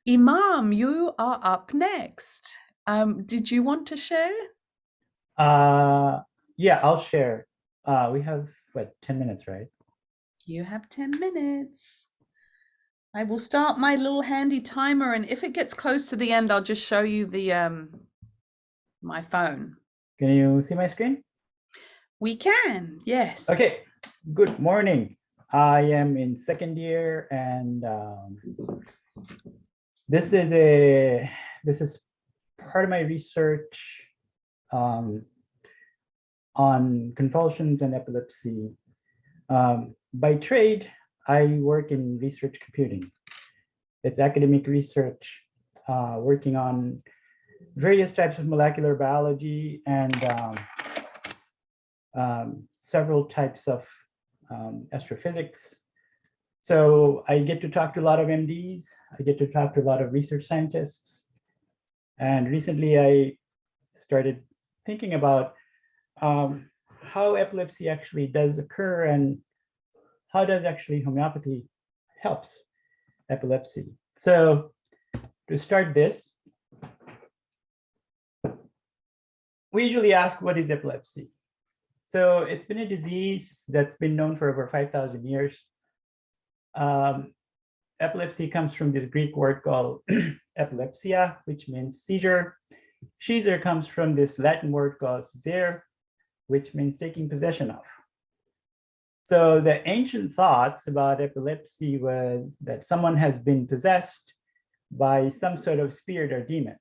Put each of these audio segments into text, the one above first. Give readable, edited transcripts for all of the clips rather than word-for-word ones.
Imam, you are up next. Did you want to share? Yeah, I'll share. We have what, 10 minutes, right? You have 10 minutes. I will start my little handy timer, and if it gets close to the end, I'll just show you the my phone. Can you see my screen? We can, yes. Okay, good morning. I am in second year, and this is part of my research on convulsions and epilepsy. By trade, I work in research computing. It's academic research, working on various types of molecular biology and several types of astrophysics. So I get to talk to a lot of MDs. I get to talk to a lot of research scientists. And recently I started thinking about how epilepsy actually does occur and how does actually homeopathy helps epilepsy. So to start this, we usually ask, what is epilepsy? So it's been a disease that's been known for over 5,000 years. Epilepsy comes from this Greek word called epilepsia, which means seizure. Seizure comes from this Latin word called seizere, which means taking possession of. So the ancient thoughts about epilepsy was that someone has been possessed by some sort of spirit or demon.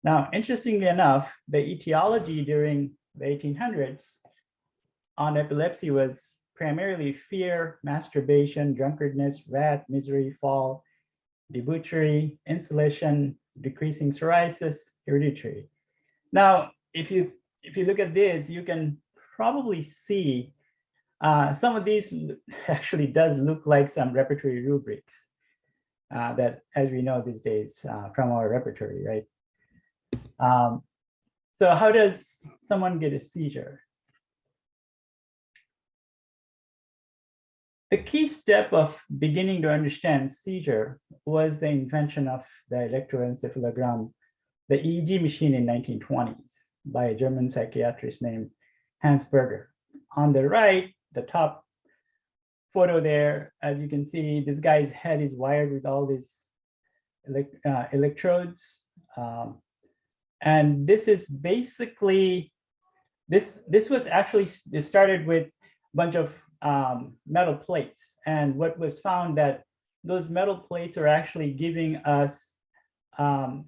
Now, interestingly enough, the etiology during the 1800s on epilepsy was primarily fear, masturbation, drunkenness, wrath, misery, fall, debauchery, insulation, decreasing psoriasis, hereditary. Now, if you look at this, you can probably see some of these actually does look like some repertory rubrics that, as we know these days, from our repertory, right? So how does someone get a seizure? The key step of beginning to understand seizure was the invention of the electroencephalogram, the EEG machine in 1920s by a German psychiatrist named Hans Berger. On the right, the top photo there, as you can see, this guy's head is wired with all these electrodes. And this is basically, this was actually, it started with a bunch of metal plates. And what was found that those metal plates are actually giving us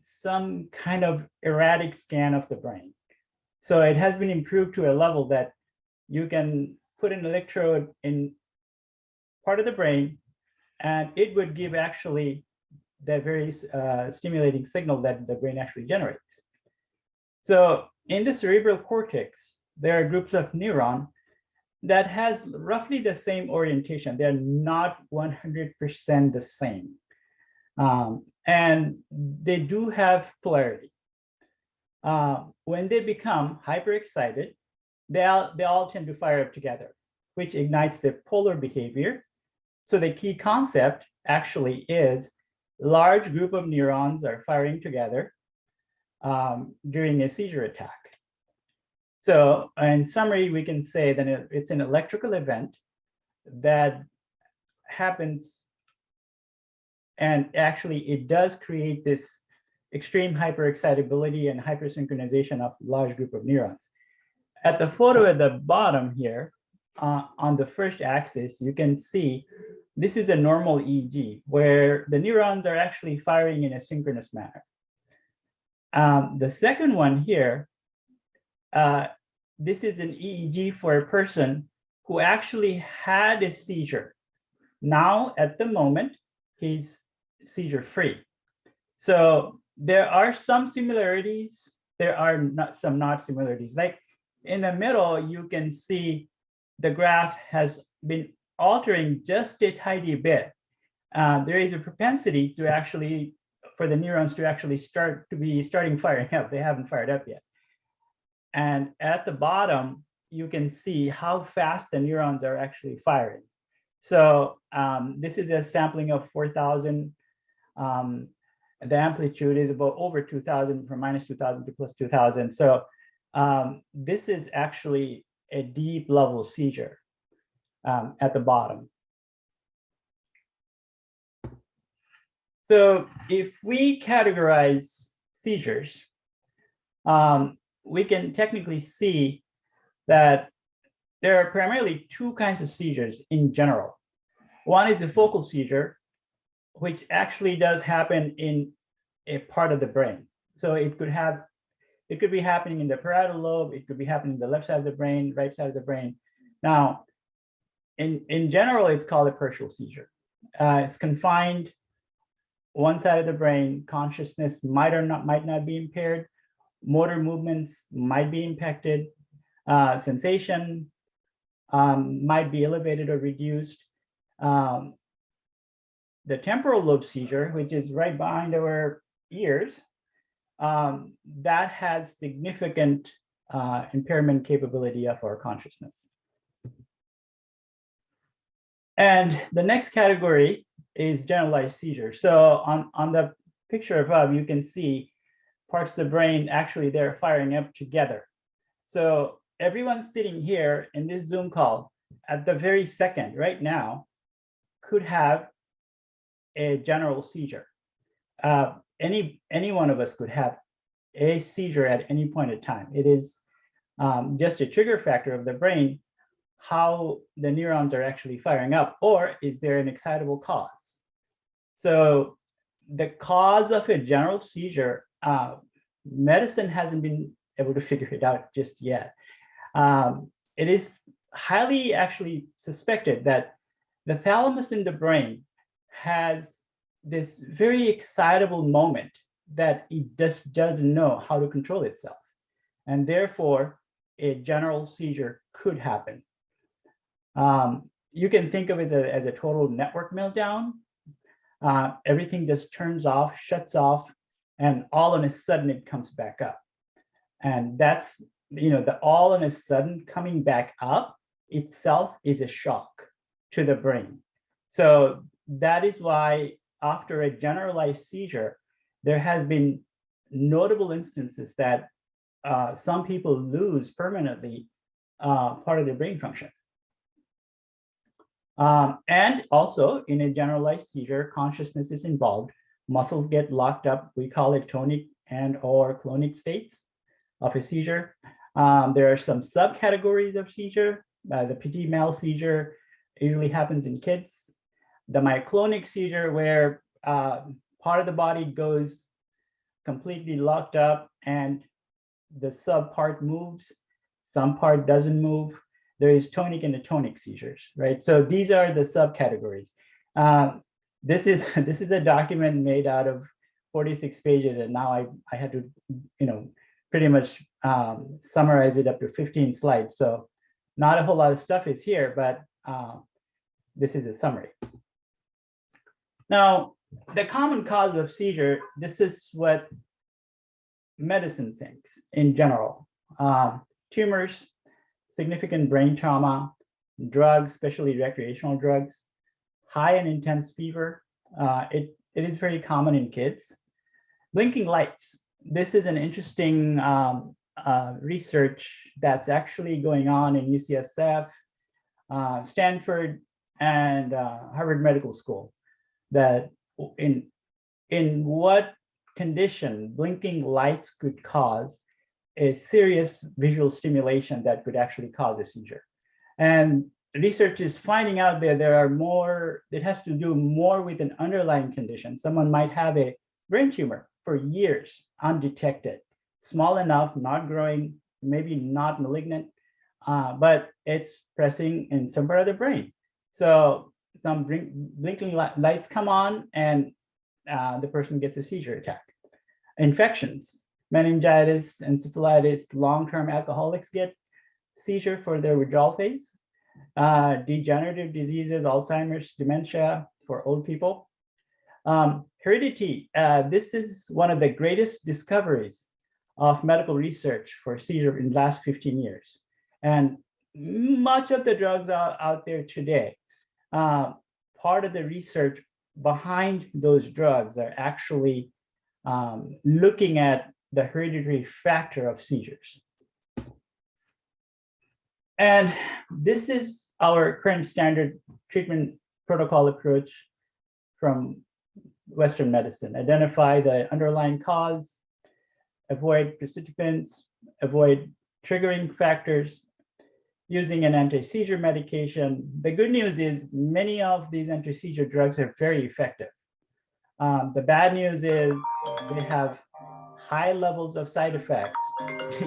some kind of erratic scan of the brain. So it has been improved to a level that you can put an electrode in part of the brain, and it would give actually the very stimulating signal that the brain actually generates. So in the cerebral cortex, there are groups of neurons that has roughly the same orientation. They're not 100% the same. And they do have polarity. When they become hyperexcited, they all tend to fire up together, which ignites the polar behavior. So the key concept actually is large group of neurons are firing together during a seizure attack. So in summary, we can say that it's an electrical event that happens, and actually it does create this extreme hyperexcitability and hypersynchronization of large group of neurons. At the photo at the bottom here, on the first axis, you can see this is a normal EEG where the neurons are actually firing in a synchronous manner. The second one here, this is an EEG for a person who actually had a seizure. Now, at the moment, he's seizure free. So there are some similarities. There are some not similarities. Like in the middle, you can see the graph has been altering just a tiny bit. There is a propensity to actually, for the neurons to actually starting firing up. They haven't fired up yet. And at the bottom, you can see how fast the neurons are actually firing. So this is a sampling of 4,000. The amplitude is about over 2,000, from minus 2,000 to plus 2,000. So this is actually a deep level seizure at the bottom. So if we categorize seizures, we can technically see that there are primarily two kinds of seizures in general. One is the focal seizure, which actually does happen in a part of the brain. So it could be happening in the parietal lobe, it could be happening in the left side of the brain, right side of the brain. Now, in general, it's called a partial seizure. It's confined one side of the brain. Consciousness might not be impaired. Motor movements might be impacted. Sensation might be elevated or reduced. The temporal lobe seizure, which is right behind our ears, that has significant impairment capability of our consciousness. And the next category is generalized seizure. So on the picture above, you can see parts of the brain actually they're firing up together. So everyone sitting here in this Zoom call at the very second right now could have a general seizure. Any one of us could have a seizure at any point in time. It is just a trigger factor of the brain, how the neurons are actually firing up, or is there an excitable cause? So the cause of a general seizure, medicine hasn't been able to figure it out just yet. It is highly actually suspected that the thalamus in the brain has this very excitable moment that it just doesn't know how to control itself. And therefore, a general seizure could happen. You can think of it as a total network meltdown. Everything just turns off, shuts off, and all of a sudden it comes back up. And that's, the all of a sudden coming back up itself is a shock to the brain. So that is why after a generalized seizure, there has been notable instances that some people lose permanently part of their brain function. And also in a generalized seizure, consciousness is involved. Muscles get locked up. We call it tonic and or clonic states of a seizure. There are some subcategories of seizure. The petit mal seizure usually happens in kids. The myoclonic seizure, where part of the body goes completely locked up and the sub part moves, some part doesn't move. There is tonic and atonic seizures, right? So these are the subcategories. This is a document made out of 46 pages, and now I had to, pretty much summarize it up to 15 slides. So not a whole lot of stuff is here, but this is a summary. Now, the common cause of seizure, this is what medicine thinks in general. Tumors, significant brain trauma, drugs, especially recreational drugs, high and intense fever. It is very common in kids. Blinking lights. This is an interesting research that's actually going on in UCSF, Stanford, and Harvard Medical School, that in what condition blinking lights could cause a serious visual stimulation that could actually cause a seizure. And research is finding out that there are more, it has to do more with an underlying condition. Someone might have a brain tumor for years, undetected, small enough, not growing, maybe not malignant, but it's pressing in some part of the brain. So some blinking lights come on and the person gets a seizure attack. Infections, meningitis, encephalitis, long-term alcoholics get seizure for their withdrawal phase. Degenerative diseases, Alzheimer's, dementia for old people. Heredity, this is one of the greatest discoveries of medical research for seizure in the last 15 years. And much of the drugs out there today, part of the research behind those drugs are actually looking at the hereditary factor of seizures. And this is our current standard treatment protocol approach from Western medicine. Identify the underlying cause, avoid precipitants, avoid triggering factors, using an anti-seizure medication. The good news is many of these anti-seizure drugs are very effective. The bad news is they have high levels of side effects.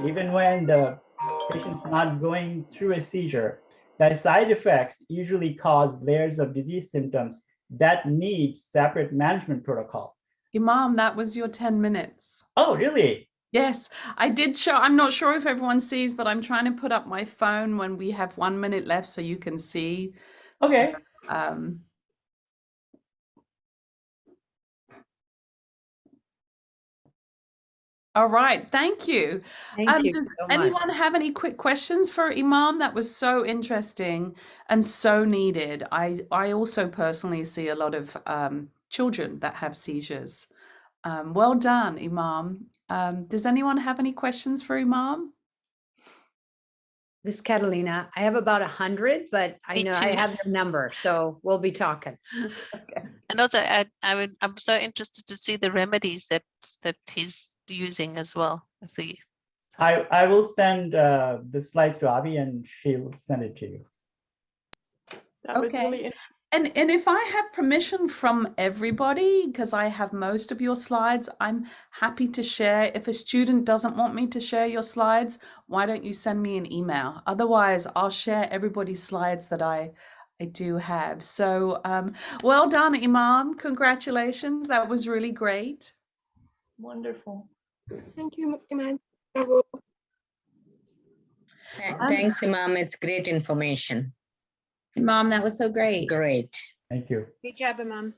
Even when the patient's not going through a seizure, that side effects usually cause layers of disease symptoms that need separate management protocol. Imam, that was your 10 minutes. Oh, really? Yes, I did show. I'm not sure if everyone sees, but I'm trying to put up my phone when we have 1 minute left so you can see. Okay. So, all right, thank you. Thank you Does so much. anyone have any quick questions for Imam? That was so interesting and so needed. I also personally see a lot of children that have seizures. Well done, Imam. Does anyone have any questions for Imam? This is Catalina. I have about 100, but I Me know I too. have your number, so we'll be talking. And also, I'm so interested to see the remedies that he's using as well. I will send the slides to Abhi and she'll send it to you. That was Okay. really interesting. And if I have permission from everybody, because I have most of your slides, I'm happy to share. If a student doesn't want me to share your slides, why don't you send me an email? Otherwise, I'll share everybody's slides that I do have. So well done, Imam. Congratulations. That was really great. Wonderful. Thank you, Imam. Bravo. Thanks, Imam. It's great information. Mom, that was so great. Great. Thank you. Good job, Imam.